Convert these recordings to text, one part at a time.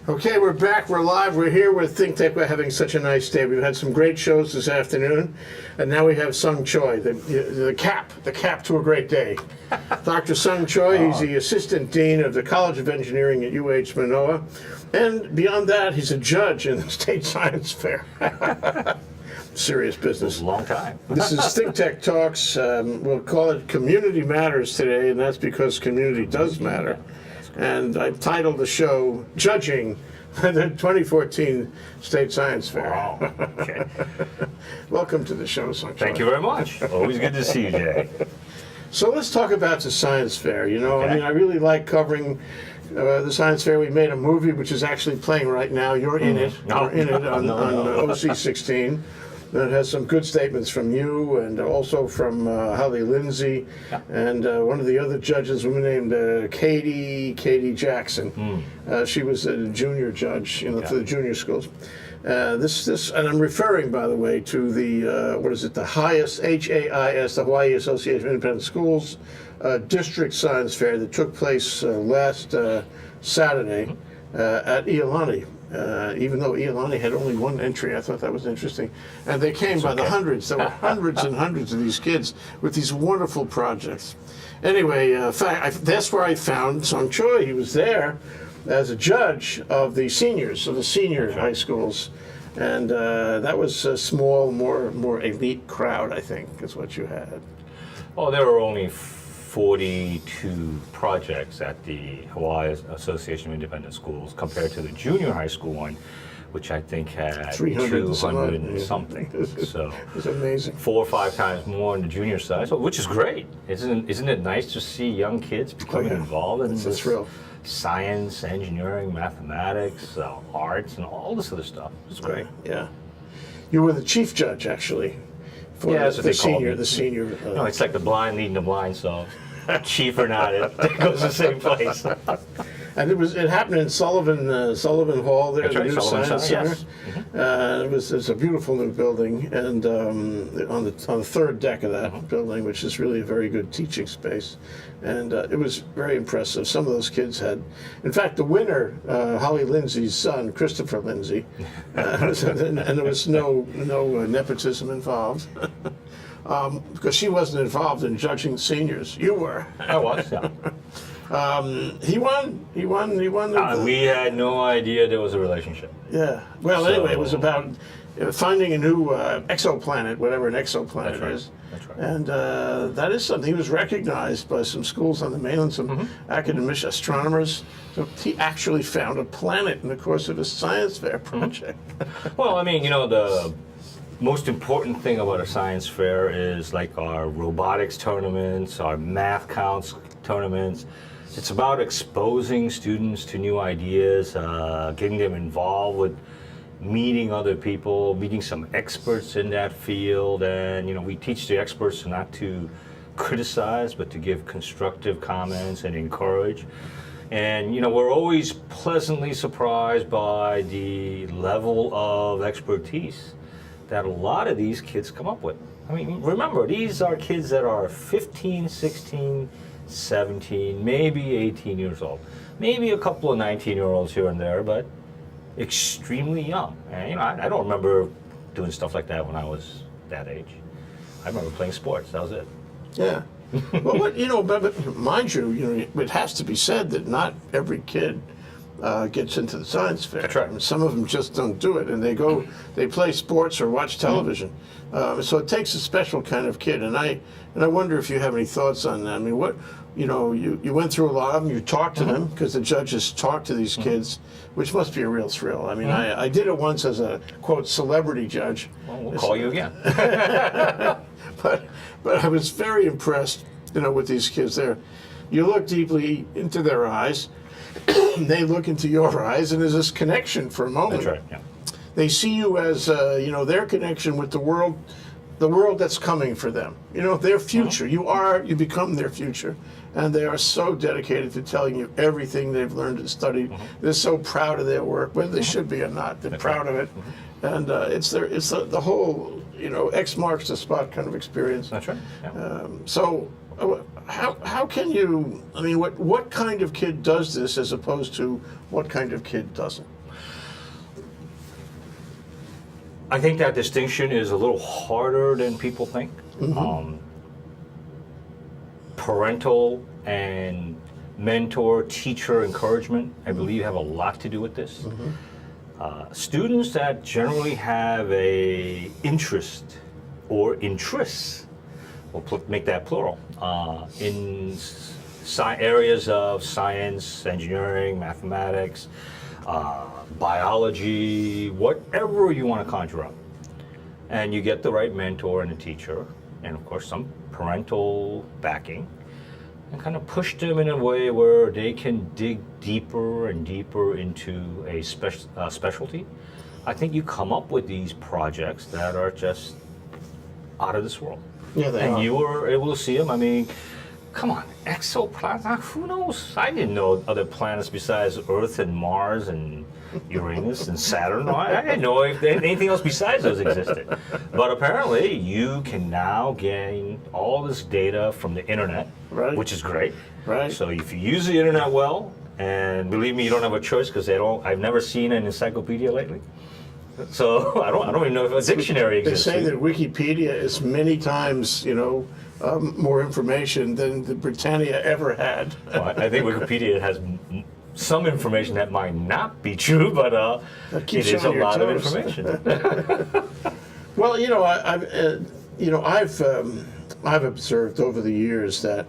Okay, we're back, we're live, we're here with Think Tech. We're having such a nice day. We've had some great shows this afternoon, and now we have Sung Choi, the cap to a great day. Dr. Sung Choi, he's the Assistant Dean of the College of Engineering at UH-Manoa, and beyond that, he's a judge in the State Science Fair. Serious business. A long time. This is Think Tech Talks. We'll call it Community Matters today, and that's because community does matter. And I've titled the show Judging the 2014 State Science Fair. Wow. Okay. Welcome to the show, Sung. Thank you very much. Always good to see you, Jay. So let's talk about the science fair. You know, Okay. I mean, I really like covering the science fair. We made a movie which is actually playing right now. You're in it. No. You're in it on No. OC 16. That has some good statements from you and also from Holly Lindsay and one of the other judges, a woman named Katie Jackson. She was a junior judge, for the junior schools. This, and I'm referring, by the way, to the the highest HAIS, the Hawaii Association of Independent Schools District Science Fair that took place last Saturday at Iolani. Even though Iolani had only one entry, I thought that was interesting. And they came by the hundreds. There were hundreds and hundreds of these kids with these wonderful projects. Anyway, that's where I found Sung Choi. He was there as a judge of the seniors, of the senior high schools. And that was a small, more elite crowd, I think, is what you had. Well, there were only 42 projects at the Hawaii Association of Independent Schools compared to the junior high school one, which I think had 300 and something. So it was amazing. 4 or 5 times more on the junior side, which is great. Isn't it nice to see young kids becoming involved in this science, engineering, mathematics, arts, and all this other stuff? It's great. Yeah. You were the chief judge, actually. For that's what they call me. The senior. No, it's like the blind leading the blind, so chief or not, it goes the same place. And it happened in Sullivan Hall there, That's the right, new Sullivan Science Center, Center. yes. It's a beautiful new building, and on the third deck of that building, which is really a very good teaching space, and it was very impressive. Some of those kids had, in fact, the winner, Holly Lindsay's son, Christopher Lindsay, and there was no nepotism involved. Because she wasn't involved in judging seniors. You were. I was, yeah. He won. We had no idea there was a relationship. Yeah. Well, anyway, it was about finding a new exoplanet, whatever an exoplanet is. That's right. And that is something. He was recognized by some schools on the mainland, some academic astronomers. So he actually found a planet in the course of his science fair project. Well, I mean, the most important thing about a science fair is like our robotics tournaments, our math counts tournaments. It's about exposing students to new ideas, getting them involved with meeting other people, meeting some experts in that field, and we teach the experts not to criticize, but to give constructive comments and encourage. And we're always pleasantly surprised by the level of expertise that a lot of these kids come up with. I mean, remember, these are kids that are 15, 16, 17, maybe 18 years old. Maybe a couple of 19-year-olds here and there, but extremely young. And, I don't remember doing stuff like that when I was that age. I remember playing sports, that was it. Yeah. Well, but mind you, it has to be said that not every kid gets into the science fair. That's right. I mean, some of them just don't do it, and they play sports or watch television. So it takes a special kind of kid, and I wonder if you have any thoughts on that. I mean, you went through a lot of them. You talked to them because the judges talk to these kids, which must be a real thrill. I mean, I did it once as a quote celebrity judge. Well, we'll call you again. But I was very impressed, with these kids there. You look deeply into their eyes. They look into your eyes, and there's this connection for a moment. That's right, yeah. They see you as, their connection with the world that's coming for them. Their future. You become their future. And they are so dedicated to telling you everything they've learned and studied. They're so proud of their work, whether they should be or not. They're proud of it. And it's the whole, X marks the spot kind of experience. That's right. Yeah. So How can you? I mean, what kind of kid does this as opposed to what kind of kid doesn't? I think that distinction is a little harder than people think. Parental and mentor teacher encouragement, I believe, have a lot to do with this. Students that generally have a interest or interests, we'll make that plural, in areas of science, engineering, mathematics, biology, whatever you want to conjure up. And you get the right mentor and a teacher, and of course some parental backing, and kind of push them in a way where they can dig deeper and deeper into a specialty. I think you come up with these projects that are just out of this world. Yeah, they are. And you were able to see them. I mean, come on, exoplanets, who knows? I didn't know other planets besides Earth and Mars and Uranus and Saturn. I didn't know if anything else besides those existed. But apparently, you can now gain all this data from the internet, Right. which is great. Right. So if you use the internet well, and believe me, you don't have a choice because I've never seen an encyclopedia lately. So I don't even know if a dictionary They exists. say that Wikipedia is many times, more information than the Britannia ever had. Well, I think Wikipedia has some information that might not be true, but it keeps is you a on your lot of toes. information. Well, I've observed over the years that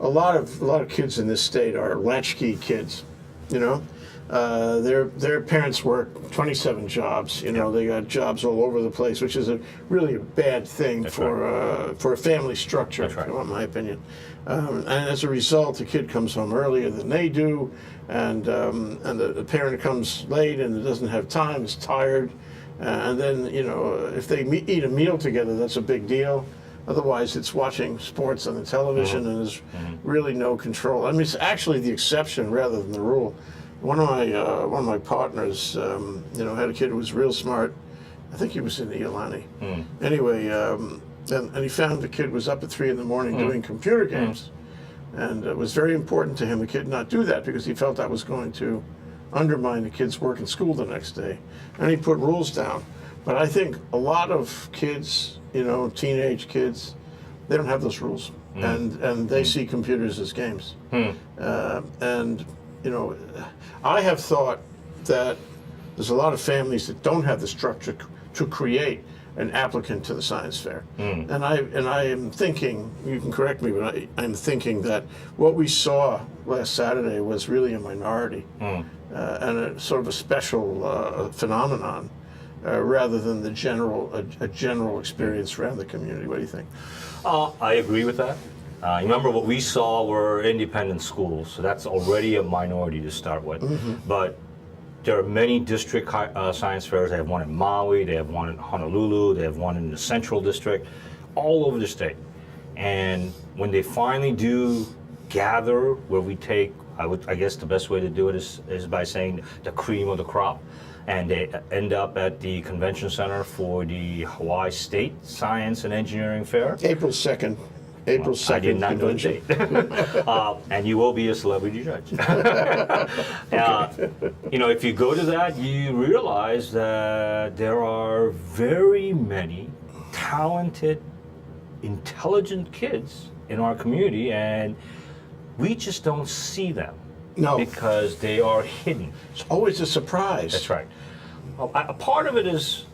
a lot of kids in this state are latchkey kids. Their parents work 27 jobs. They got jobs all over the place, which is really a bad thing for a family structure, That's right. in my opinion. And as a result, the kid comes home earlier than they do, and the parent comes late and doesn't have time, is tired, and then if they eat a meal together, that's a big deal. Otherwise, it's watching sports on the television, and there's really no control. I mean, it's actually the exception rather than the rule. One of my partners, had a kid who was real smart. I think he was in Iolani. Anyway, and he found the kid was up at 3 a.m. doing computer games, and it was very important to him the kid not do that because he felt that was going to undermine the kid's work in school the next day, and he put rules down. But I think a lot of kids, teenage kids, they don't have those rules, and they see computers as games, and. I have thought that there's a lot of families that don't have the structure to create an applicant to the science fair. And I am thinking, you can correct me, but I'm thinking that what we saw last Saturday was really a minority and a sort of a special phenomenon rather than a general experience around the community. What do you think? I agree with that. Remember what we saw were independent schools, so that's already a minority to start with. But there are many district science fairs. They have one in Maui, they have one in Honolulu, they have one in the Central District, all over the state. And when they finally do gather, where we take, I guess the best way to do it is by saying the cream of the crop, and they end up at the convention center for the Hawaii State Science and Engineering Fair. April 2nd. April 2nd. I did not know the date. And you will be a celebrity judge. If you go to that, you realize that there are very many talented, intelligent kids in our community, and we just don't see them. No. Because they are hidden. It's always a surprise. That's right. A part of it is,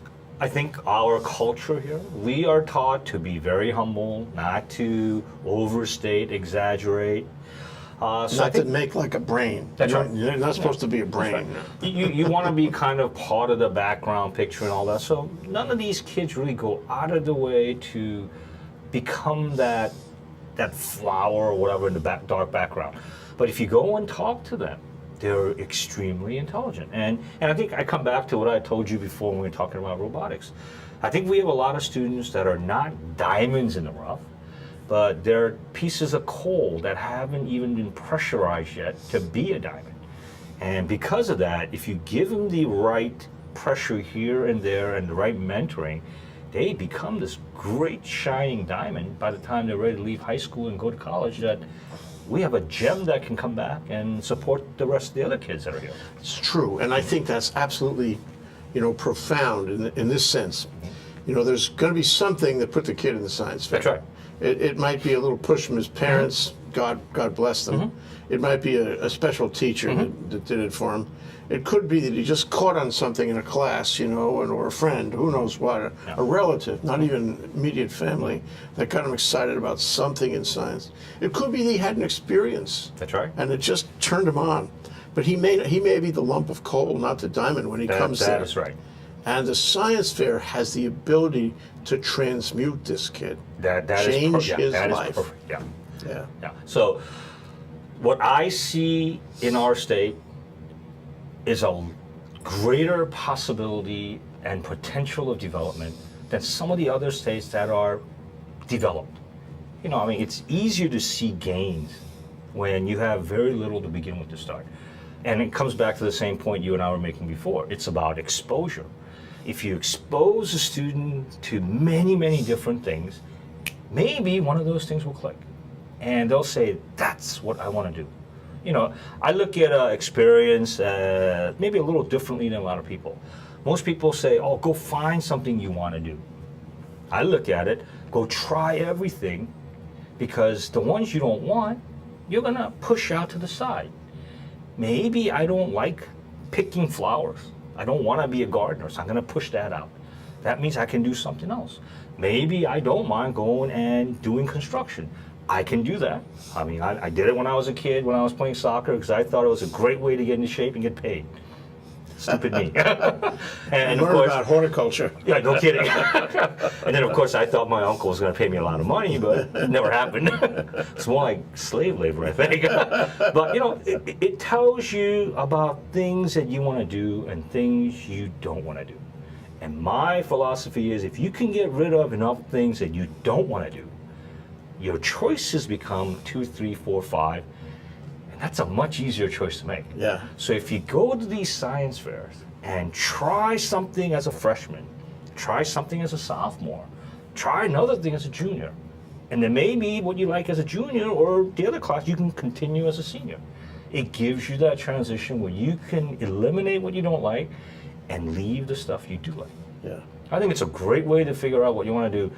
I think, our culture here. We are taught to be very humble, not to overstate, exaggerate. Not to make like a brain. That's right. You're not supposed to be a brain. You want to be kind of part of the background picture and all that. So none of these kids really go out of the way to become that flower or whatever in the dark background. But if you go and talk to them, they're extremely intelligent. And I think I come back to what I told you before when we were talking about robotics. I think we have a lot of students that are not diamonds in the rough, but they're pieces of coal that haven't even been pressurized yet to be a diamond. And because of that, if you give them the right pressure here and there and the right mentoring, they become this great shining diamond by the time they're ready to leave high school and go to college, that we have a gem that can come back and support the rest of the other kids that are here. It's true, and I think that's absolutely, profound in this sense. There's going to be something that put the kid in the science fair. That's right. It might be a little push from his parents. God bless them. It might be a special teacher that did it for him. It could be that he just caught on something in a class, or a friend, who knows what, a relative, not even immediate family, that got him excited about something in science. It could be that he had an experience. That's right. And it just turned him on. But he may be the lump of coal, not the diamond, when he comes there. That is right. And the science fair has the ability to transmute this kid, Change his that life. Is perfect. Yeah. Yeah. So, what I see in our state is a greater possibility and potential of development than some of the other states that are developed. It's easier to see gains when you have very little to begin with to start. And it comes back to the same point you and I were making before. It's about exposure. If you expose a student to many, many different things, maybe one of those things will click. And they'll say, that's what I want to do. I look at experience maybe a little differently than a lot of people. Most people say, oh, go find something you want to do. I look at it, go try everything, because the ones you don't want, you're going to push out to the side. Maybe I don't like picking flowers. I don't want to be a gardener, so I'm going to push that out. That means I can do something else. Maybe I don't mind going and doing construction. I can do that. I did it when I was a kid, when I was playing soccer, because I thought it was a great way to get into shape and get paid. Stupid me. and of course, about horticulture. Yeah, no kidding. And then, of course, I thought my uncle was going to pay me a lot of money, but it never happened. It's more like slave labor, I think. But, it tells you about things that you want to do and things you don't want to do. And my philosophy is, if you can get rid of enough things that you don't want to do, your choices become 2, 3, 4, 5, and that's a much easier choice to make. Yeah. So if you go to these science fairs and try something as a freshman, try something as a sophomore, try another thing as a junior, and then maybe what you like as a junior or the other class, you can continue as a senior. It gives you that transition where you can eliminate what you don't like and leave the stuff you do like. Yeah. I think it's a great way to figure out what you want to do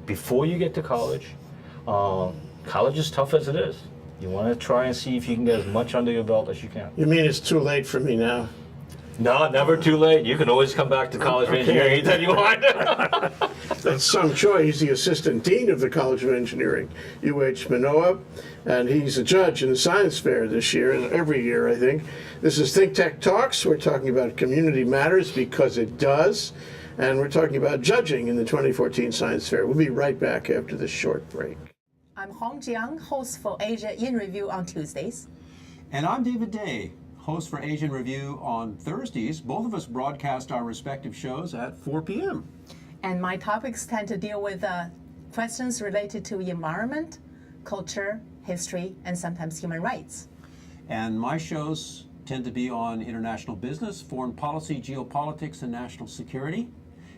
before you get to college. College is tough as it is. You want to try and see if you can get as much under your belt as you can. You mean it's too late for me now? No, never too late. You can always come back to college of engineering anytime you want. That's Choi. He's the assistant dean of the College of Engineering, UH-Manoa, and he's a judge in the science fair this year, and every year, I think. This is Think Tech Talks. We're talking about community matters because it does, and we're talking about judging in the 2014 Science Fair. We'll be right back after this short break. I'm Hong Jiang, host for Asia in Review on Tuesdays. And I'm David Day, host for Asian Review on Thursdays. Both of us broadcast our respective shows at 4 p.m. And my topics tend to deal with questions related to environment, culture, history, and sometimes human rights. And my shows tend to be on international business, foreign policy, geopolitics, and national security.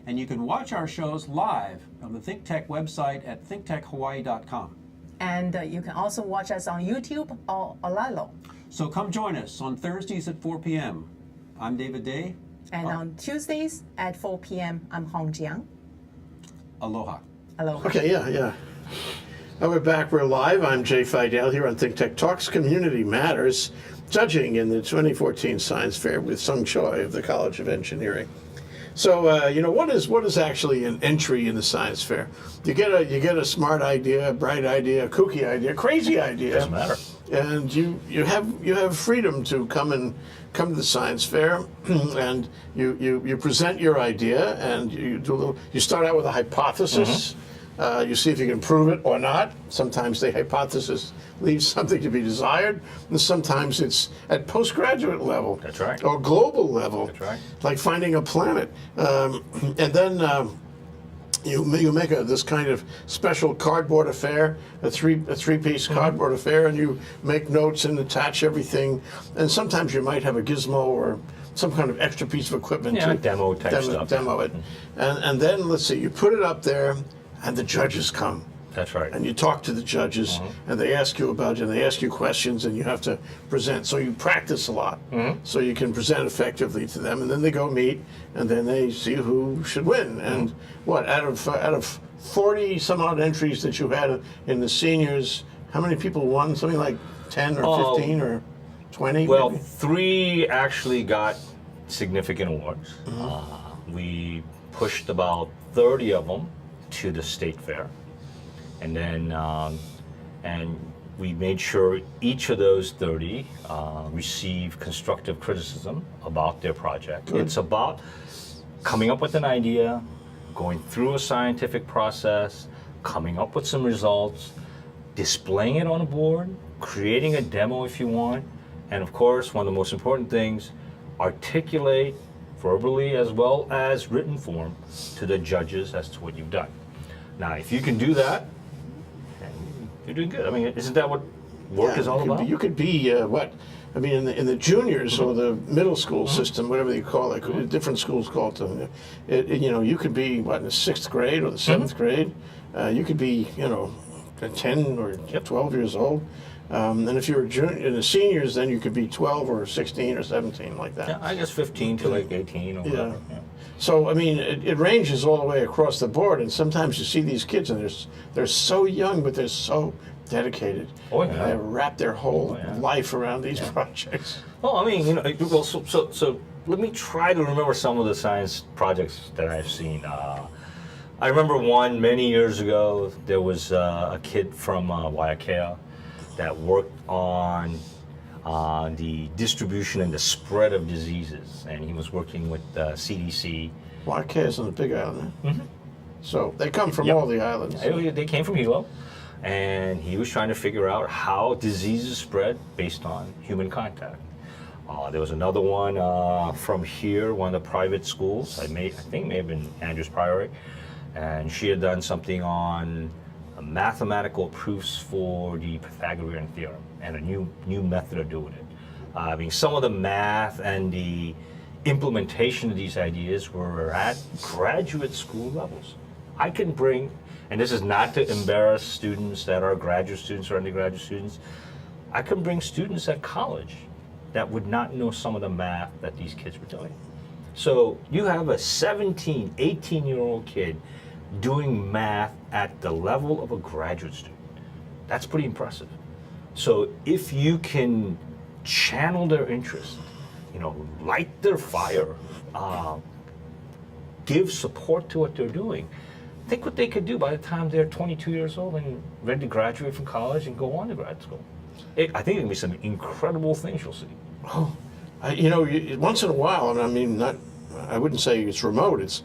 And you can watch our shows live on the ThinkTech website at thinktechhawaii.com. And you can also watch us on YouTube or Olalo. So come join us on Thursdays at 4 p.m. I'm David Day. And on Tuesdays at 4 p.m., I'm Hong Jiang. Aloha. Aloha. Okay, yeah. Now we're back. We're live. I'm Jay Fidell here on Think Tech Talks Community Matters, judging in the 2014 Science Fair with Sung Choi of the College of Engineering. So, what is actually an entry in the science fair? You get a smart idea, a bright idea, a kooky idea, crazy idea. Doesn't matter. And you have freedom to come to the science fair, and you present your idea, and you start out with a hypothesis. You see if you can prove it or not. Sometimes the hypothesis leaves something to be desired, and sometimes it's at postgraduate level. That's right. Or global level. That's right. Like finding a planet. And then you make this kind of special cardboard affair, a three-piece cardboard affair, and you make notes and attach everything. And sometimes you might have a gizmo or some kind of extra piece of equipment Yeah, to demo type stuff. demo it. And then, let's see, you put it up there, and the judges come. That's right. And you talk to the judges, and they ask you about it, and they ask you questions, and you have to present. So you practice a lot, so you can present effectively to them. And then they go meet, and then they see who should win. And what, out of 40 some odd entries that you had in the seniors, how many people won? Something like 10 or 15 or 20? Well, maybe? 3 actually got significant awards. We pushed about 30 of them to the state fair. And then, and we made sure each of those 30 receive constructive criticism about their project. Good. It's about coming up with an idea, going through a scientific process, coming up with some results, displaying it on a board, creating a demo if you want, and of course, one of the most important things, articulate verbally as well as written form to the judges as to what you've done. Now, if you can do that, you're doing good. I mean, isn't that what work is all about? You could be what? I mean, in the juniors or the middle school system, whatever you call it, different schools call it. You could be what, in the 6th grade or the 7th grade. You could be 10 or 12 years old. And if you were in the seniors, then you could be 12 or 16 or 17, like that. Yeah, I guess 15 to like 18 or whatever. Yeah. So, I mean, it ranges all the way across the board, and sometimes you see these kids, and they're so young, but they're so dedicated. Oh, yeah. And they wrap their whole life around these projects. Well, I mean, well, so let me try to remember some of the science projects that I've seen. I remember one many years ago. There was a kid from Waiakea that worked on the distribution and the spread of diseases, and he was working with CDC. Waiakea is on the Big Island, so they come from all the islands. They came from Hilo, and he was trying to figure out how diseases spread based on human contact. There was another one from here, one of the private schools. I think it may have been Andrews Priory, and she had done something on mathematical proofs for the Pythagorean theorem and a new method of doing it. I mean, some of the math and the implementation of these ideas were at graduate school levels. I can bring, and this is not to embarrass students that are graduate students or undergraduate students, I can bring students at college that would not know some of the math that these kids were doing. So you have a 17, 18-year-old kid doing math at the level of a graduate student. That's pretty impressive. So if you can channel their interest, light their fire, give support to what they're doing, think what they could do by the time they're 22 years old and ready to graduate from college and go on to grad school. I think it can be some incredible things you'll see. Oh, once in a while, and I mean, I wouldn't say it's remote. It's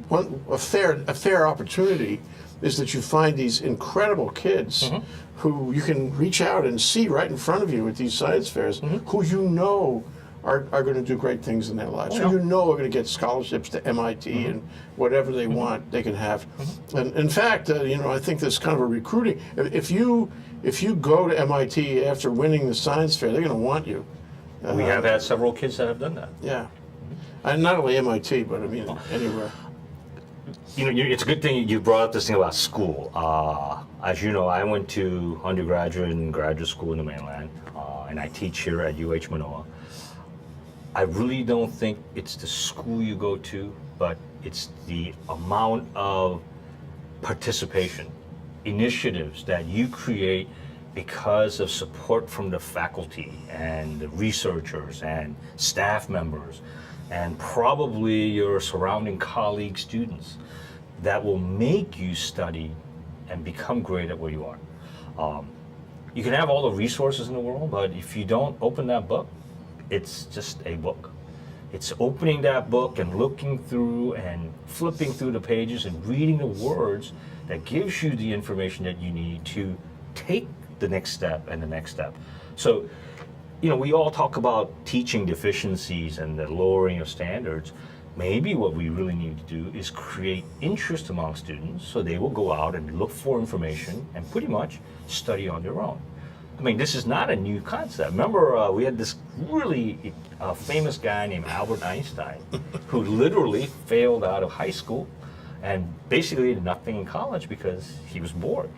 a fair opportunity is that you find these incredible kids who you can reach out and see right in front of you at these science fairs, who are going to do great things in their lives, who are going to get scholarships to MIT and whatever they want, they can have. And in fact, I think there's kind of a recruiting. If you go to MIT after winning the science fair, they're going to want you. We have had several kids that have done that. Yeah, and not only MIT, but I mean anywhere. It's a good thing you brought up this thing about school. As you know, I went to undergraduate and graduate school in the mainland, and I teach here at UH-Manoa. I really don't think it's the school you go to, but it's the amount of participation, initiatives that you create because of support from the faculty and the researchers and staff members and probably your surrounding colleague students that will make you study and become great at where you are. You can have all the resources in the world, but if you don't open that book, it's just a book. It's opening that book and looking through and flipping through the pages and reading the words that gives you the information that you need to take the next step and the next step. So, we all talk about teaching deficiencies and the lowering of standards. Maybe what we really need to do is create interest among students so they will go out and look for information and pretty much study on their own. I mean, this is not a new concept. Remember, we had this really famous guy named Albert Einstein who literally failed out of high school and basically did nothing in college because he was bored.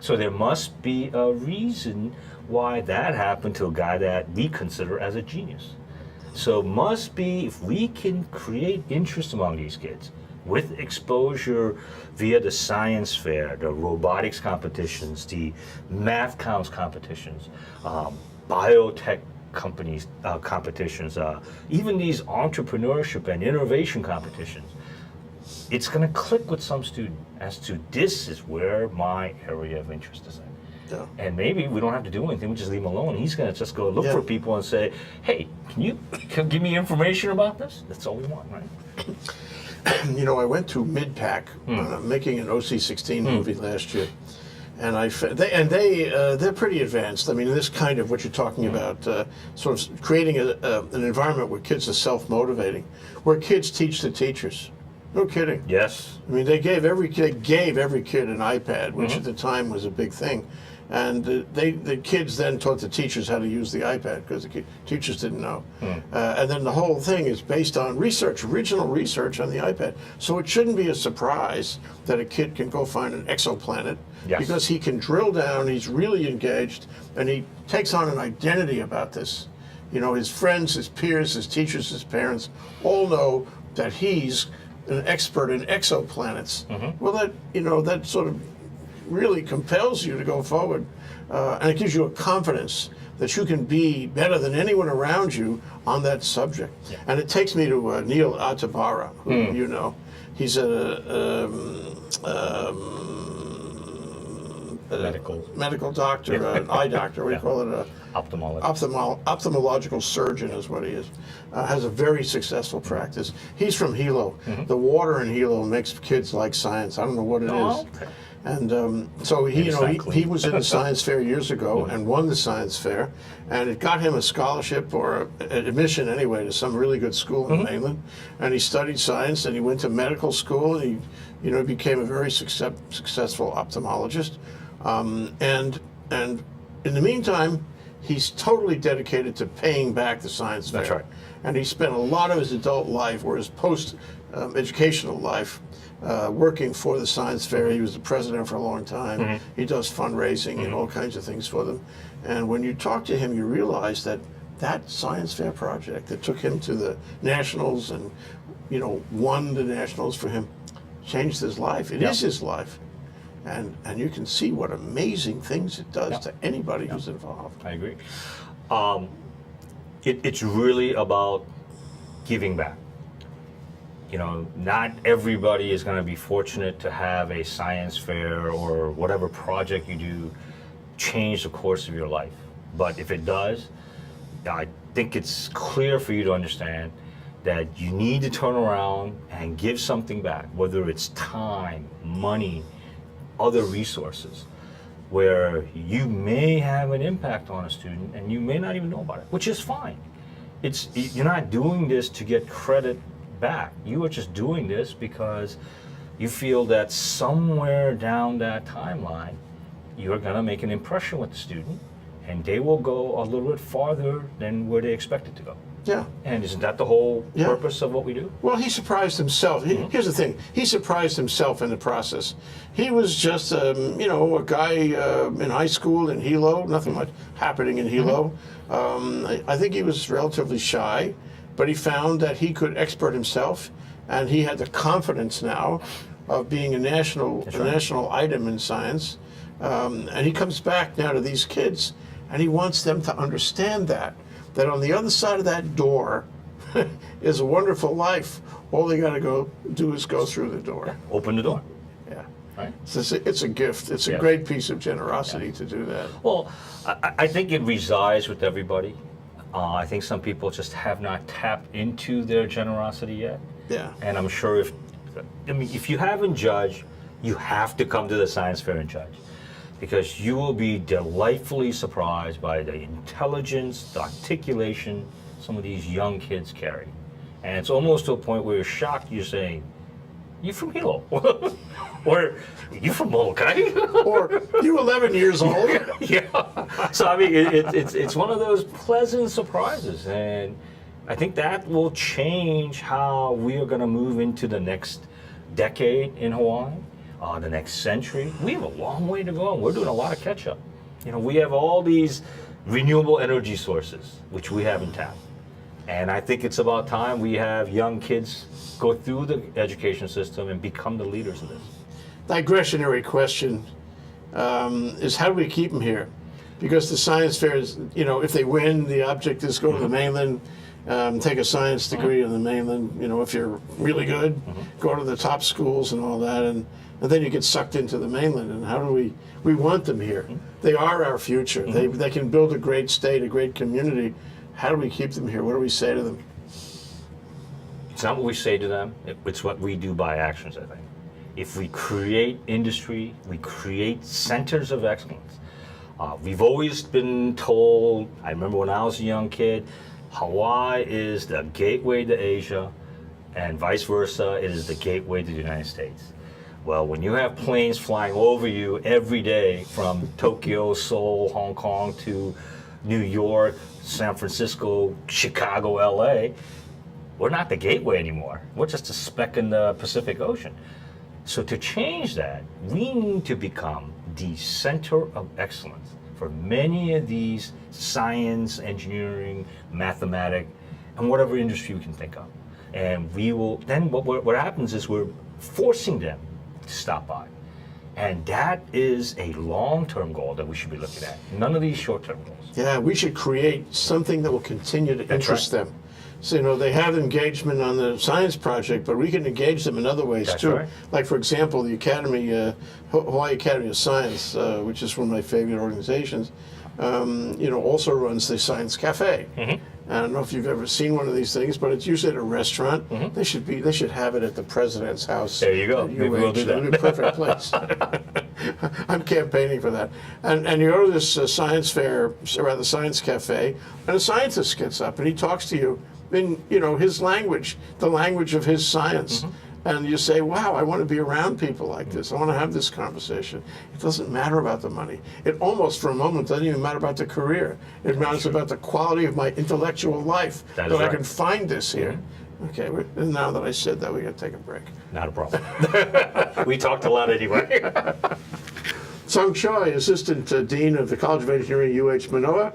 So there must be a reason why that happened to a guy that we consider as a genius. So must be, if we can create interest among these kids with exposure via the science fair, the robotics competitions, the math counts competitions, biotech companies competitions, even these entrepreneurship and innovation competitions, it's going to click with some student as to this is where my area of interest is in. Yeah. And maybe we don't have to do anything, we just leave him alone. He's going to just go look Yeah. for people and say, hey, can you give me information about this? That's all we want, right? You know, I went to MidPac making an OC-16 movie last year, and they're pretty advanced. I mean, this kind of what you're talking about, sort of creating an environment where kids are self-motivating, where kids teach the teachers. No kidding. Yes. I mean, they gave every kid an iPad, which at the time was a big thing. And the kids then taught the teachers how to use the iPad because the teachers didn't know. And then the whole thing is based on research, original research on the iPad. So it shouldn't be a surprise that a kid can go find an exoplanet Yes. because he can drill down, he's really engaged, and he takes on an identity about this. You know, his friends, his peers, his teachers, his parents all know that he's an expert in exoplanets. Well, that sort of really compels you to go forward, and it gives you a confidence that you can be better than anyone around you on that subject. Yeah. And it takes me to Neil Atabara, who you know. He's a medical doctor, an eye doctor. What do you call it? Ophthalmological surgeon is what he is. Has a very successful practice. He's from Hilo. The water in Hilo makes kids like science. I don't know what it is. Okay. And so he was in the science fair years ago and won the science fair, and it got him a scholarship or admission anyway to some really good school in the mainland. And he studied science, and he went to medical school, and he became a very successful ophthalmologist. And in the meantime, he's totally dedicated to paying back the science fair. That's right. And he spent a lot of his adult life or his post-educational life working for the science fair. He was the president for a long time. He does fundraising and all kinds of things for them. And when you talk to him, you realize that science fair project that took him to the nationals and won the nationals for him changed his life. It is his life. And you can see what amazing things it does to anybody who's involved. I agree. It's really about giving back. You know, not everybody is going to be fortunate to have a science fair or whatever project you do change the course of your life. But if it does, I think it's clear for you to understand that you need to turn around and give something back, whether it's time, money, other resources, where you may have an impact on a student and you may not even know about it, which is fine. You're not doing this to get credit back. You are just doing this because you feel that somewhere down that timeline, you're going to make an impression with the student, and they will go a little bit farther than where they expected to go. Yeah. And isn't that the whole purpose of what we do? Well, he surprised himself. Here's the thing. He surprised himself in the process. He was just, a guy in high school in Hilo, nothing much happening in Hilo. I think he was relatively shy, but he found that he could expert himself, and he had the confidence now of being a national item in science. And he comes back now to these kids, and he wants them to understand that on the other side of that door is a wonderful life. All they got to do is go through the door. Open the door. Yeah. Right? It's a gift. It's a great piece of generosity to do that. Well, I think it resides with everybody. I think some people just have not tapped into their generosity yet. Yeah. And I'm sure if you haven't judged, you have to come to the science fair and judge, because you will be delightfully surprised by the intelligence, the articulation some of these young kids carry. And it's almost to a point where you're shocked. You're saying, you from Hilo? Or, you from Molokai? Or you 11 years old? Yeah. So I mean, it's one of those pleasant surprises, and I think that will change how we are going to move into the next decade in Hawaii, the next century. We have a long way to go, and we're doing a lot of catch up. You know, we have all these renewable energy sources which we haven't tapped, and I think it's about time we have young kids go through the education system and become the leaders of this. Digressionary question is how do we keep them here? Because the science fairs, you know, if they win, the object is go to the mainland, take a science degree on the mainland. You know, if you're really good, go to the top schools and all that, and then you get sucked into the mainland. And how do we want them here? They are our future. They can build a great state, a great community. How do we keep them here? What do we say to them? It's not what we say to them, it's what we do by actions, I think. If we create industry, we create centers of excellence. We've always been told, I remember when I was a young kid, Hawaii is the gateway to Asia, and vice versa, it is the gateway to the United States. Well, when you have planes flying over you every day from Tokyo, Seoul, Hong Kong to New York, San Francisco, Chicago, LA, we're not the gateway anymore. We're just a speck in the Pacific Ocean. So to change that, we need to become the center of excellence for many of these science, engineering, mathematics, and whatever industry we can think of. And we will, then what happens is we're forcing them to stop by. And that is a long-term goal that we should be looking at. None of these short-term goals. Yeah, we should create something that will continue to interest them. So, you know, they have engagement on the science project, but we can engage them in other ways That's too. right. Like, for example, the Academy, Hawaii Academy of Science, which is one of my favorite organizations, you know, also runs the Science Cafe. I don't know if you've ever seen one of these things, but it's usually at a restaurant. They should have it at the president's house. There you go. at Maybe we'll do UH. It would be that. a perfect place. I'm campaigning for that. And you go to this science fair, or the Science Cafe, and a scientist gets up and he talks to you in, you know, his language, the language of his science. And you say, wow, I want to be around people like this. I want to have this conversation. It doesn't matter about the money. It almost, for a moment, doesn't even matter about the career. It matters about the quality of my intellectual life, That that is I right. can find this here. Okay, and now that I said that, we got to take a break. Not a problem. We talked a lot anyway. Sung Choi, Assistant Dean of the College of Engineering, UH-Manoa,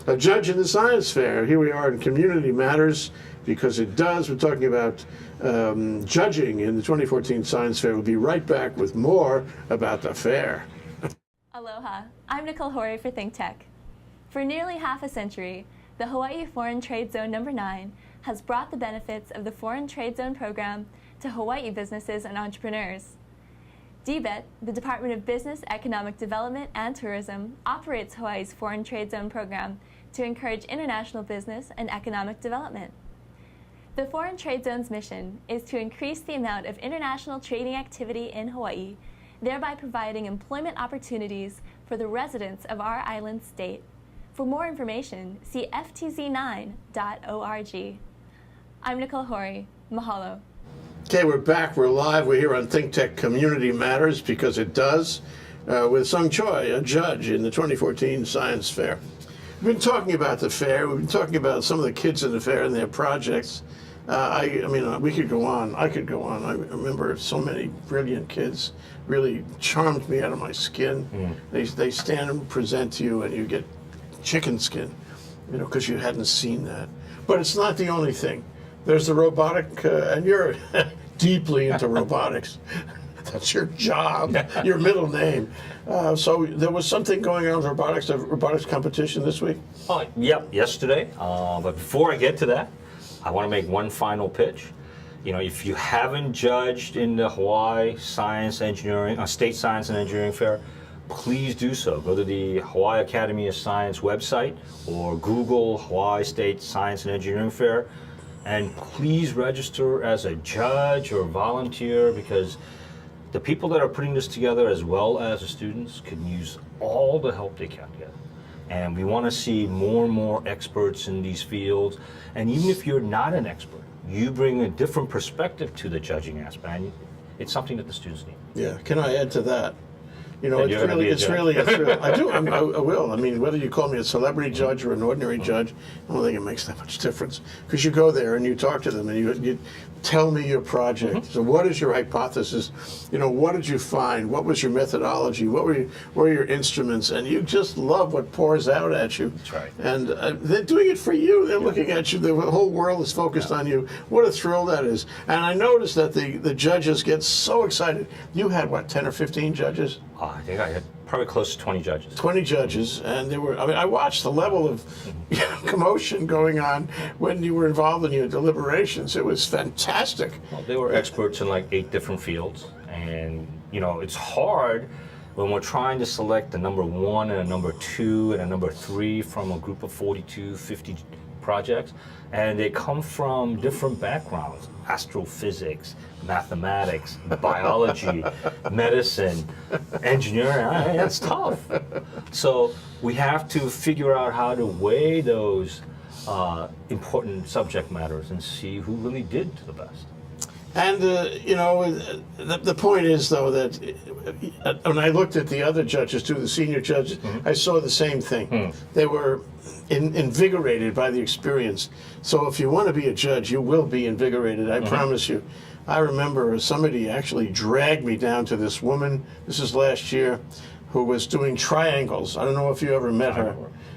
a judge in the science fair. Here we are in Community Matters, because it does. We're talking about judging in the 2014 Science Fair. We'll be right back with more about the fair. Aloha, I'm Nicole Horry for Think Tech. For nearly half a century, the Hawaii Foreign Trade Zone No. 9 has brought the benefits of the Foreign Trade Zone program to Hawaii businesses and entrepreneurs. DBET, the Department of Business, Economic Development, and Tourism, operates Hawaii's Foreign Trade Zone program to encourage international business and economic development. The Foreign Trade Zone's mission is to increase the amount of international trading activity in Hawaii, thereby providing employment opportunities for the residents of our island state. For more information, see ftz9.org. I'm Nicole Horry. Mahalo. Okay, we're back. We're live. We're here on Think Tech Community Matters, because it does, with Sung Choi, a judge in the 2014 Science Fair. We've been talking about the fair. We've been talking about some of the kids in the fair and their projects. I mean, we could go on. I could go on. I remember so many brilliant kids really charmed me out of my skin. They stand and present to you, and you get chicken skin, you know, because you hadn't seen that. But it's not the only thing. There's the robotic, and you're deeply into robotics. That's your job, your middle name. So there was something going on with robotics, a robotics competition this week? Yep, yesterday. But before I get to that, I want to make one final pitch. You know, if you haven't judged in the Hawaii Science Engineering, State Science and Engineering Fair, please do so. Go to the Hawaii Academy of Science website or Google Hawaii State Science and Engineering Fair, and please register as a judge or volunteer, because the people that are putting this together, as well as the students, can use all the help they can get. And we want to see more and more experts in these fields. And even if you're not an expert, you bring a different perspective to the judging aspect. it's something that the students need. Yeah. Can I add to that? You know, And you're gonna be a it's judge. really, I do, I will. I mean, whether you call me a celebrity judge or an ordinary judge, I don't think it makes that much difference. Because you go there and you talk to them and you tell me your project. So what is your hypothesis? You know, what did you find? What was your methodology? What were your instruments? And you just love what pours out at you. That's right. And they're doing it for you. They're looking at you. The whole world is focused on you. What a thrill that is. And I noticed that the judges get so excited. You had, what, 10 or 15 judges? I think I had probably close to 20 judges. 20 judges, and there were, I mean, I watched the level of commotion going on when you were involved in your deliberations. It was fantastic. Well, they were experts in like 8 different fields, and you know, it's hard when we're trying to select a number 1 and a number 2 and a number 3 from a group of 42, 50 projects, and they come from different backgrounds: astrophysics, mathematics, biology, medicine, engineering. It's tough. So we have to figure out how to weigh those important subject matters and see who really did the best. And, you know, the point is, though, that when I looked at the other judges, too, the senior judges, I saw the same thing. They were invigorated by the experience. So if you want to be a judge, you will be invigorated, I promise you. I remember somebody actually dragged me down to this woman, this is last year, who was doing triangles. I don't know if you ever met her.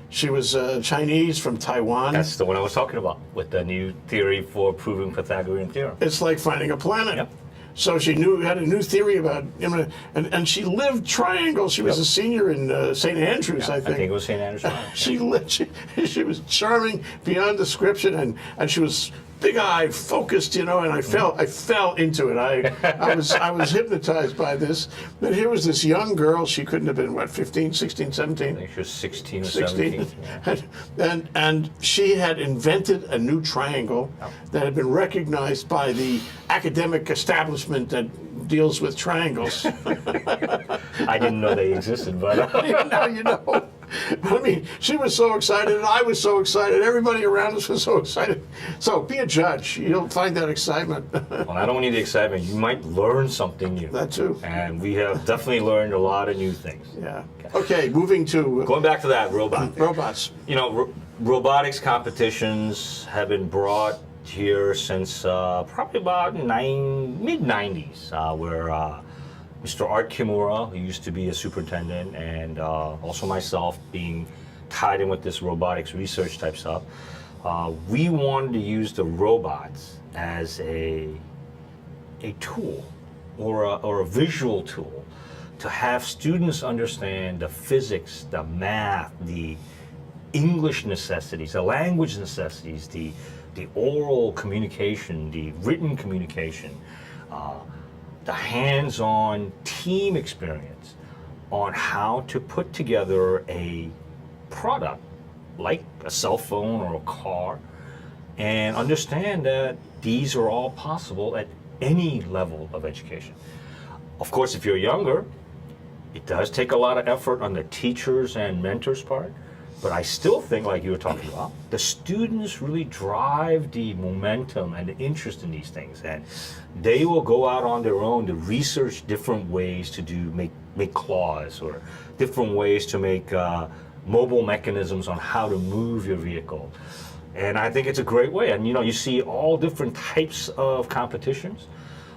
She was Chinese from Taiwan. That's the one I was talking about with the new theory for proving Pythagorean theorem. It's like finding a planet. Yep. So she had a new theory about, you know, and she lived triangles. She was a senior in St. Andrews, I think. I think it was St. Andrews. She was charming beyond description, and she was big-eyed, focused, you know, and I fell into it. I was hypnotized by this. But here was this young girl. She couldn't have been, what, 15, 16, 17? I think she was 16 or 16. 17. And she had invented a new triangle that had been recognized by the academic establishment that deals with triangles. I didn't know they existed, but Now you know. I mean, she was so excited, and I was so excited. Everybody around us was so excited. So be a judge. You'll find that excitement. well, I don't need the excitement. You might learn something new. That too. And we have definitely learned a lot of new things. Yeah. Okay, moving to Going back to that, robots. You know, robotics competitions have been brought here since probably about mid-90s, where Mr. Art Kimura, who used to be a superintendent, and also myself being tied in with this robotics research type stuff, we wanted to use the robots as a tool or a visual tool to have students understand the physics, the math, the English necessities, the language necessities, the oral communication, the written communication, the hands-on team experience on how to put together a product like a cell phone or a car, and understand that these are all possible at any level of education. Of course, if you're younger, it does take a lot of effort on the teachers and mentors part, but I still think, like you were talking about, the students really drive the momentum and the interest in these things, and they will go out on their own to research different ways to make claws, or different ways to make mobile mechanisms on how to move your vehicle. And I think it's a great way. And you know, you see all different types of competitions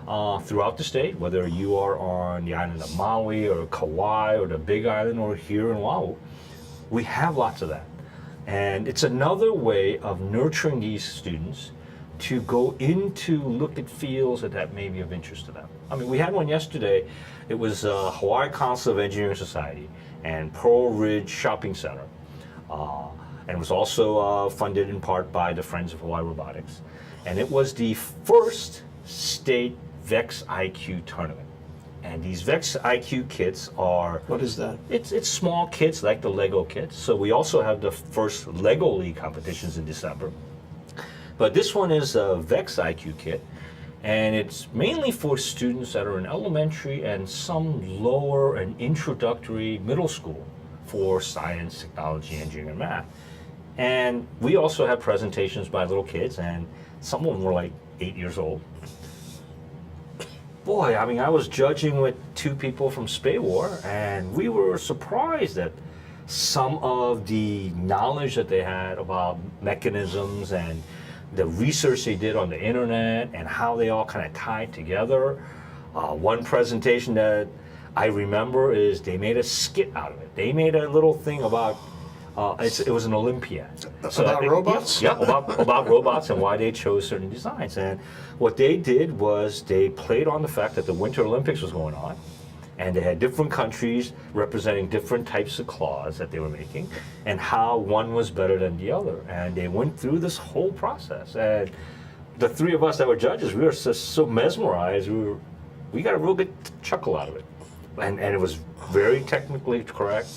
throughout the state, whether you are on the island of Maui or Kauai or the Big Island or here in Oahu. We have lots of that. And it's another way of nurturing these students to go into look at fields that may be of interest to them. I mean, we had one yesterday. It was Hawaii Council of Engineering Society and Pearl Ridge Shopping Center. And it was also funded in part by the Friends of Hawaii Robotics. And it was the first state VEX IQ tournament. And these VEX IQ kits are... What is that? It's small kits like the Lego kits. So we also have the first Lego League competitions in December. But this one is a VEX IQ kit. And it's mainly for students that are in elementary and some lower and introductory middle school for science, technology, engineering, and math. And we also have presentations by little kids, and some of them were like 8 years old. boy, I mean, I was judging with two people from Spaywar, and we were surprised at some of the knowledge that they had about mechanisms and the research they did on the internet and how they all kind of tied together. One presentation that I remember is they made a skit out of it. They made a little thing about, it was an Olympiad. About robots? Yeah, about robots and why they chose certain designs. And what they did was they played on the fact that the Winter Olympics was going on, and they had different countries representing different types of claws that they were making, and how one was better than the other. And they went through this whole process. And the three of us that were judges, we were just so mesmerized. We got a real good chuckle out of it. And it was very technically correct.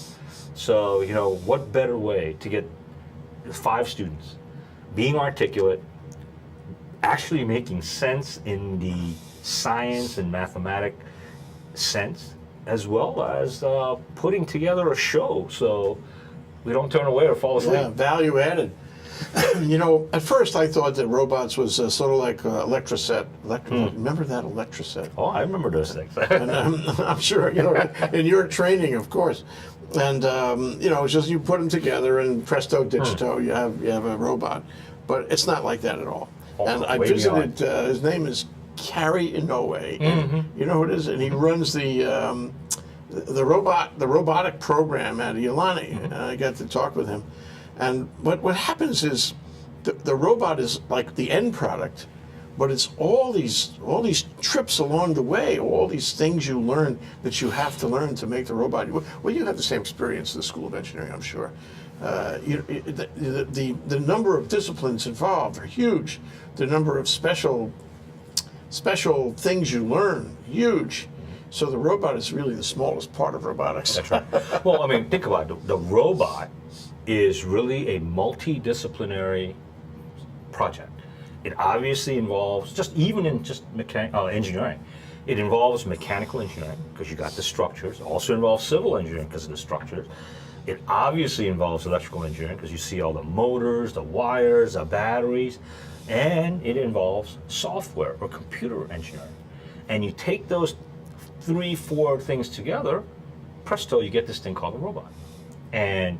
So, you know, what better way to get 5 students being articulate, actually making sense in the science and mathematic sense, as well as putting together a show so we don't turn away or fall asleep. Yeah, value added. You know, at first I thought that robots was sort of like Electroset. Remember that Electroset? Oh, I remember those things. And I'm sure, you know, in your training, of course. And, you know, it's just you put them together and presto digito, you have a robot. But it's not like that at all. And I visited, his name is Cary Inoue. And you know who it is? And he runs the robotic program at Iolani. And I got to talk with him. And what happens is the robot is like the end product, but it's all these trips along the way, all these things you learn that you have to learn to make the robot. Well, you have the same experience in the School of Engineering, I'm sure. The number of disciplines involved are huge. The number of special things you learn, huge. So the robot is really the smallest part of robotics. That's right. Well, I mean, think about it. The robot is really a multidisciplinary project. It obviously involves, even in engineering, it involves mechanical engineering because you got the structures. It also involves civil engineering because of the structures. It obviously involves electrical engineering because you see all the motors, the wires, the batteries, and it involves software or computer engineering. And you take those 3-4 things together, presto, you get this thing called a robot. And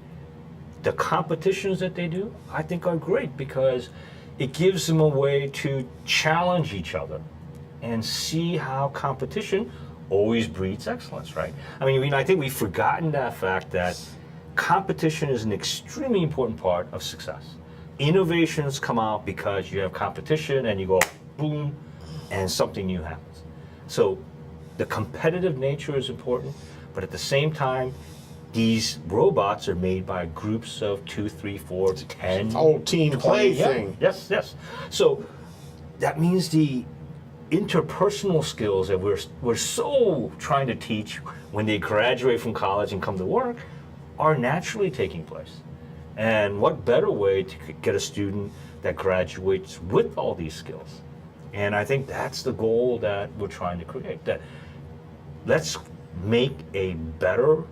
the competitions that they do, I think, are great because it gives them a way to challenge each other and see how competition always breeds excellence, right? I mean, I think we've forgotten that fact that competition is an extremely important part of success. Innovations come out because you have competition and you go boom and something new happens. So the competitive nature is important, but at the same time, these robots are made by groups of 2, 3, 4, 10. It's a whole team 20, play yeah. thing. Yes. So that means the interpersonal skills that we're so trying to teach when they graduate from college and come to work are naturally taking place. And what better way to get a student that graduates with all these skills? And I think that's the goal that we're trying to create. That let's make a better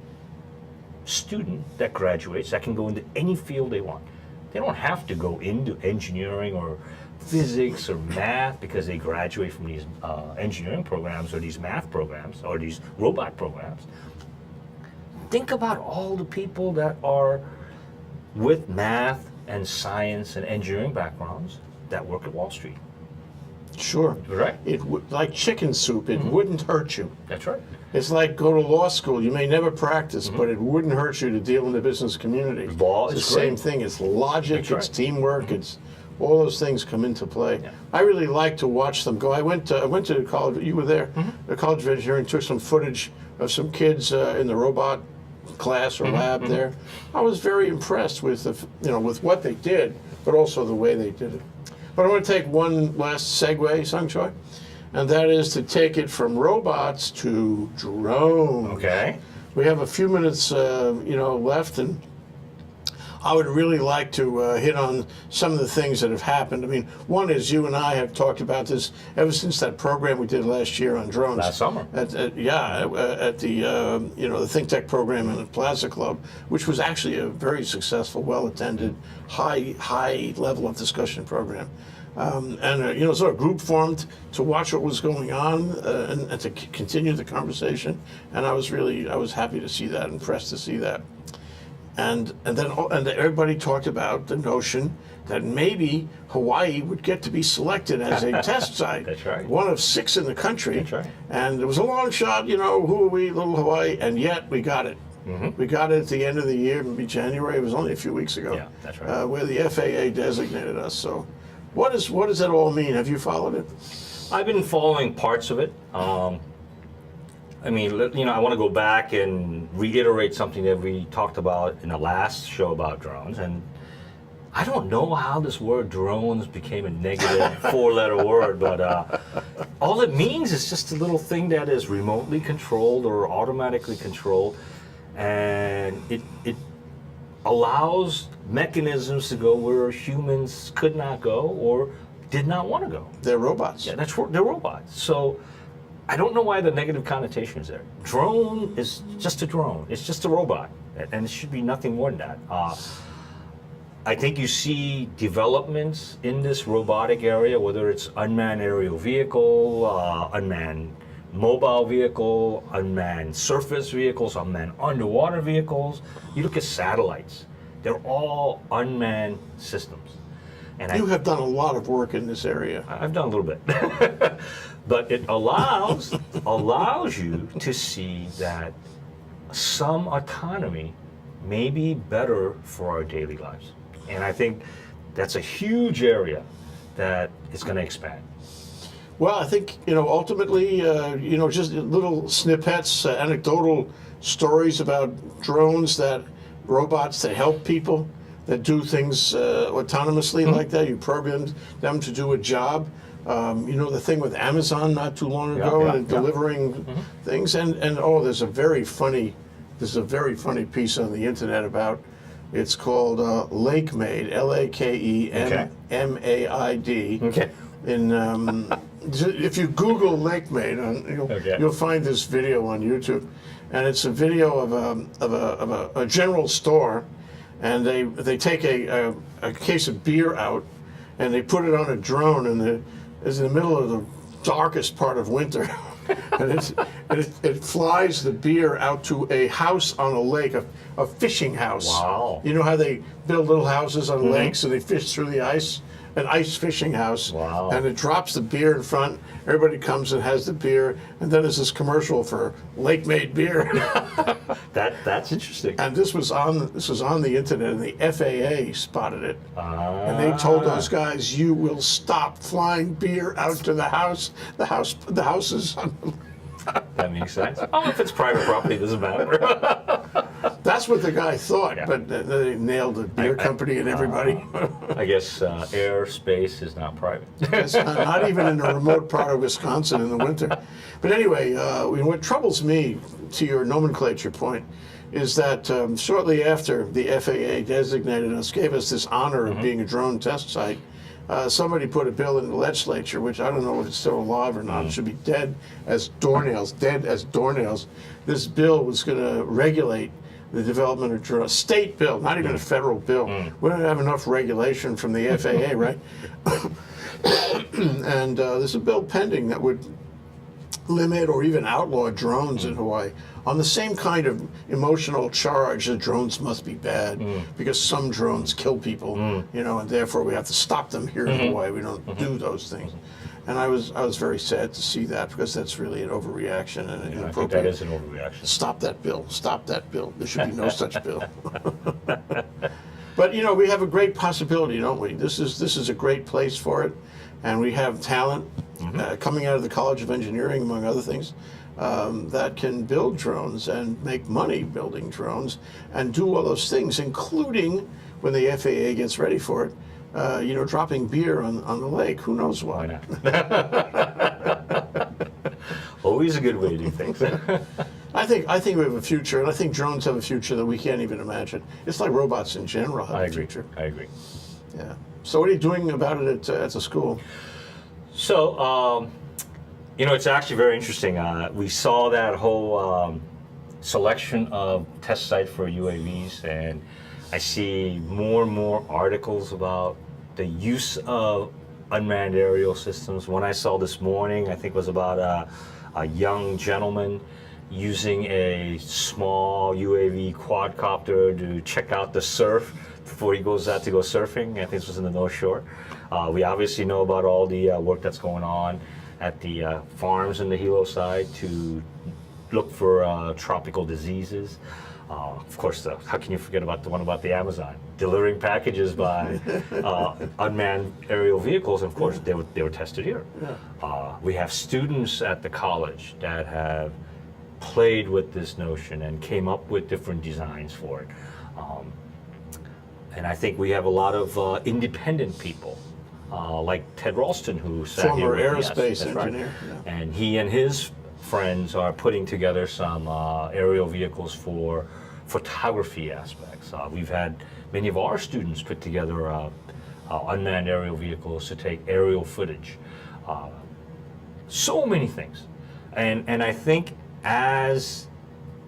student that graduates that can go into any field they want. They don't have to go into engineering or physics or math because they graduate from these engineering programs or these math programs or these robot programs. Think about all the people that are with math and science and engineering backgrounds that work at Wall Street. Sure. Right. Like chicken soup, it wouldn't hurt you. That's right. It's like go to law school. You may never practice, but it wouldn't hurt you to deal in the business community. Law It's is the great. same thing. It's logic, That's right. it's teamwork, it's all those things come into play. Yeah. I really like to watch them go. I went to college. You were there. The College of Engineering took some footage of some kids in the robot class or lab there. I was very impressed with with what they did, but also the way they did it. But I want to take one last segue, Sung Choi, and that is to take it from robots to drones. Okay. We have a few minutes, left, and I would really like to hit on some of the things that have happened. I mean, one is you and I have talked about this ever since that program we did last year on drones. Last summer. At the the Think Tech program in the Plaza Club, which was actually a very successful, well-attended, high level of discussion program. Sort of group formed to watch what was going on and to continue the conversation. And I was happy to see that, impressed to see that. And then everybody talked about the notion that maybe Hawaii would get to be selected as a test site. That's right. One of 6 in the country. That's right. And it was a long shot, who are we, little Hawaii? And yet we got it. We got it at the end of the year, maybe January. It was only a few weeks ago. Yeah, that's right. Where the FAA designated us. So what does that all mean? Have you followed it? I've been following parts of it. I want to go back and reiterate something that we talked about in the last show about drones. And I don't know how this word drones became a negative 4-letter word, but all it means is just a little thing that is remotely controlled or automatically controlled. And it allows mechanisms to go where humans could not go or did not want to go. They're robots. Yeah, they're robots. So I don't know why the negative connotation is there. Drone is just a drone. It's just a robot, and it should be nothing more than that. I think you see developments in this robotic area, whether it's unmanned aerial vehicle, unmanned mobile vehicle, unmanned surface vehicles, unmanned underwater vehicles. You look at satellites. They're all unmanned systems. And You have done a lot of work in this area. I've done a little bit. But it allows you to see that some autonomy may be better for our daily lives. And I think that's a huge area that is going to expand. Well, I think, ultimately, just little snippets, anecdotal stories about drones robots that help people, that do things autonomously like that. You program them to do a job. The thing with Amazon not too long ago, and delivering things. And there's a very funny piece on the internet about, it's called LakeMaid, LakeMaid. Okay. If you Google LakeMaid, you'll find this video on YouTube, and it's a video of a general store, and they take a case of beer out, and they put it on a drone, and it's in the middle of the darkest part of winter, and it flies the beer out to a house on a lake, a fishing house. Wow! You know how they build little houses on lakes and they fish through the ice? An ice fishing house. Wow. And it drops the beer in front. Everybody comes and has the beer, and then there's this commercial for Lake-made beer. That's interesting. And this was on the internet, and the FAA spotted it. And they told those guys, "You will stop flying beer out to the house. The houses." That makes sense. Oh, if it's private property, it doesn't matter. That's what the guy thought, but they nailed the beer company and everybody. I guess airspace is not private. It's not even in a remote part of Wisconsin in the winter. But anyway, what troubles me, to your nomenclature point, is that shortly after the FAA designated us, gave us this honor of being a drone test site, somebody put a bill in the legislature, which I don't know if it's still alive or not. It should be dead as doornails. This bill was going to regulate the development of drones. State bill, not even a federal bill. We don't have enough regulation from the FAA, right? And there's a bill pending that would limit or even outlaw drones in Hawaii on the same kind of emotional charge that drones must be bad because some drones kill people, and therefore we have to stop them here in Hawaii. We don't do those things. And I was very sad to see that, because that's really an overreaction and inappropriate. I think that is an overreaction. Stop that bill. Stop that bill. There should be no such bill. But we have a great possibility, don't we? This is a great place for it, and we have talent coming out of the College of Engineering, among other things, that can build drones and make money building drones and do all those things, including when the FAA gets ready for it. Dropping beer on the lake. Who knows why? Why not? Always a good way to do things. I think we have a future, and I think drones have a future that we can't even imagine. It's like robots in general have a future. I agree. Yeah. So what are you doing about it at the school? So, it's actually very interesting. We saw that whole selection of test site for UAVs, and I see more and more articles about the use of unmanned aerial systems. One I saw this morning, I think, was about a young gentleman using a small UAV quadcopter to check out the surf before he goes out to go surfing. I think this was in the North Shore. We obviously know about all the work that's going on at the farms in the Hilo side to look for tropical diseases. Of course, how can you forget about the one about the Amazon? Delivering packages by unmanned aerial vehicles, and of course, they were tested here. We have students at the college that have played with this notion and came up with different designs for it. And I think we have a lot of independent people, like Ted Ralston, who sat here Former with me. Yes, aerospace that's right. engineer. Yeah. And he and his friends are putting together some aerial vehicles for photography aspects. We've had many of our students put together unmanned aerial vehicles to take aerial footage. So many things. And I think as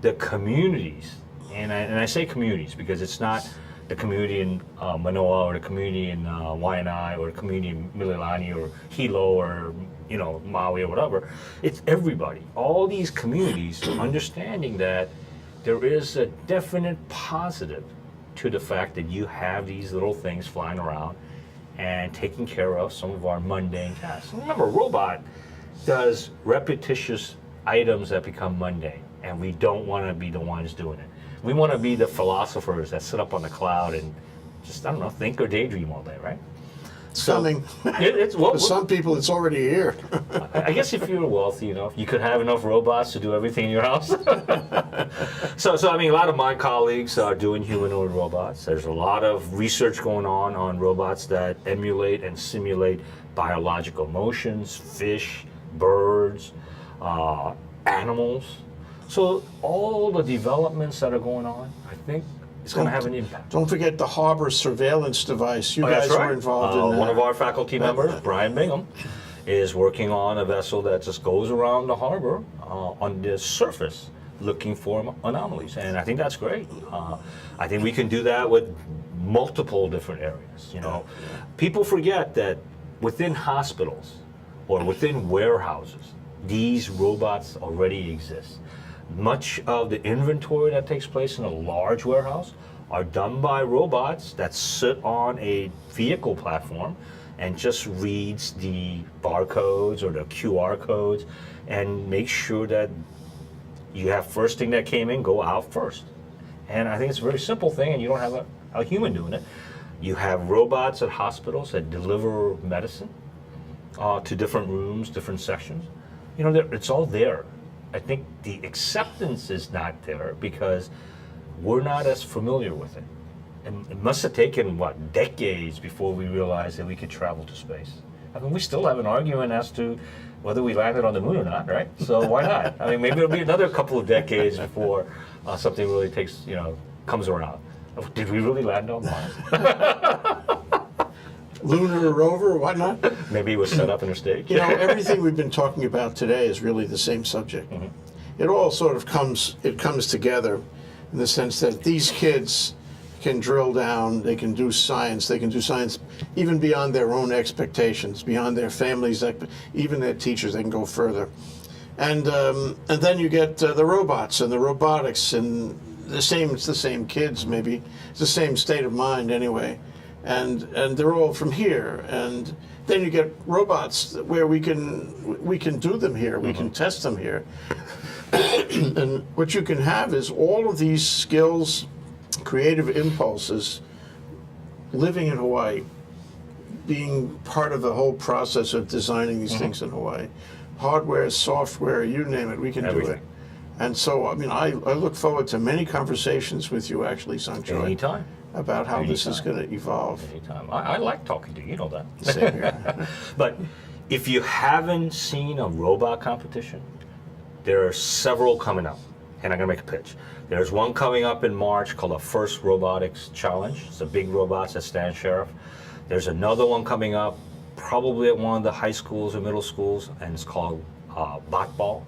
the communities, and I say communities because it's not the community in Manoa or the community in Waianae or the community in Mililani or Hilo or Maui or whatever. It's everybody. All these communities understanding that there is a definite positive to the fact that you have these little things flying around and taking care of some of our mundane tasks. Remember, a robot does repetitious items that become mundane, and we don't want to be the ones doing it. We want to be the philosophers that sit up on the cloud and just, I don't know, think or daydream all day, right? Coming. It's For some people, it's already here. I guess if you were wealthy enough, you could have enough robots to do everything in your house. So I mean, a lot of my colleagues are doing humanoid robots. There's a lot of research going on robots that emulate and simulate biological motions, fish, birds, animals. So all the developments that are going on, I think, it's going to have an impact. Don't forget the harbor surveillance device. You That's guys right. were involved in that. One of our faculty members, Brian Bingham, is working on a vessel that just goes around the harbor on the surface looking for anomalies. And I think that's great. I think we can do that with multiple different areas. People forget that within hospitals or within warehouses, these robots already exist. Much of the inventory that takes place in a large warehouse are done by robots that sit on a vehicle platform and just reads the barcodes or the QR codes and make sure that you have first thing that came in go out first. And I think it's a very simple thing, and you don't have a human doing it. You have robots at hospitals that deliver medicine to different rooms, different sections. It's all there. I think the acceptance is not there because we're not as familiar with it. And it must have taken, decades before we realized that we could travel to space. I mean, we still have an argument as to whether we landed on the moon or not, right? So why not? I mean, maybe it'll be another couple of decades before something really comes around. Did we really land on Mars? Lunar rover, why not? Maybe it was set up in a stage. Everything we've been talking about today is really the same subject. Mm-hmm. It all sort of comes together in the sense that these kids can drill down, they can do science even beyond their own expectations, beyond their families, even their teachers, they can go further. And then you get the robots and the robotics, and it's the same kids maybe, it's the same state of mind anyway. And they're all from here, and then you get robots where we can do them here, we can test them here, and what you can have is all of these skills, creative impulses, living in Hawaii, being part of the whole process of designing these things in Hawaii, hardware, software, you name it, we can do it. And so, I mean, I look forward to many conversations with you, actually, Choi. Anytime. About how this is going to evolve. Anytime. I like talking to you, that. Same here. But if you haven't seen a robot competition, there are several coming up, and I'm going to make a pitch. There's one coming up in March called the First Robotics Challenge. It's the big robots at Stan Sheriff. There's another one coming up probably at one of the high schools or middle schools, and it's called Bot Ball.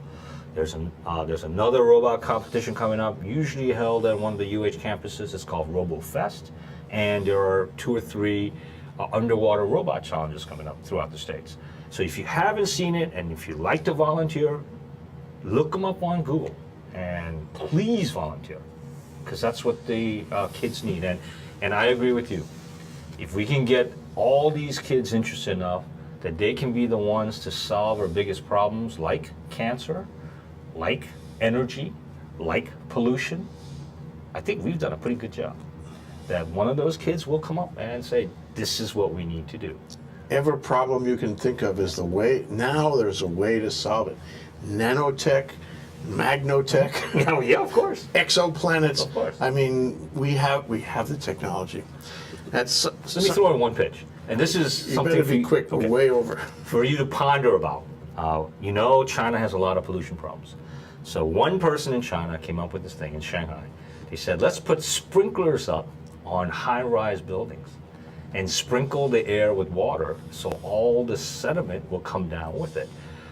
There's another robot competition coming up, usually held at one of the UH campuses. It's called RoboFest, and there are 2 or 3 underwater robot challenges coming up throughout the States. So if you haven't seen it, and if you like to volunteer, look them up on Google, and please volunteer, because that's what the kids need. And I agree with you. If we can get all these kids interested enough that they can be the ones to solve our biggest problems, like cancer, like energy, like pollution, I think we've done a pretty good job. That one of those kids will come up and say, this is what we need to do. Every problem you can think of is the way, now there's a way to solve it. Nanotech, magnotech, Oh yeah, of course. exoplanets. Of course. I mean, we have the technology. That's Let me throw in one pitch. And this is you something better for be you, quick. okay, We're way over. for you to ponder about. You know, China has a lot of pollution problems. So one person in China came up with this thing in Shanghai. They said, let's put sprinklers up on high-rise buildings and sprinkle the air with water so all the sediment will come down with it.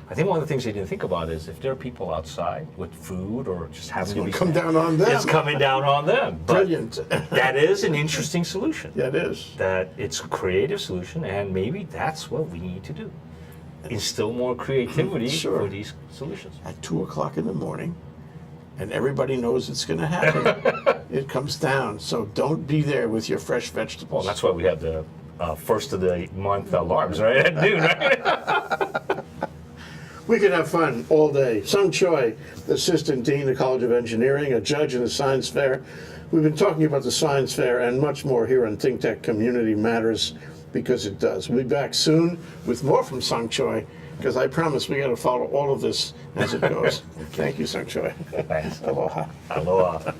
I think one of the things they didn't think about is if there are people outside with food or just having to be Come down on them. it's coming down on them. But Brilliant. that is an interesting solution. Yeah, it is. That it's a creative solution, and maybe that's what we need to do. Instill more creativity Sure. for these solutions. At 2 o'clock in the morning, and everybody knows it's going to happen. It comes down. So don't be there with your fresh vegetables. Well, that's why we have the first of the month alarms, right? At noon, right? We could have fun all day. Sung Choi, Assistant Dean of the College of Engineering, a judge in the Science Fair. We've been talking about the Science Fair and much more here on Think Tech Community Matters, because it does. We'll be back soon with more from Sung Choi, because I promise we got to follow all of this as it goes. Thank you, Sung Choi. Thanks. Aloha. Aloha.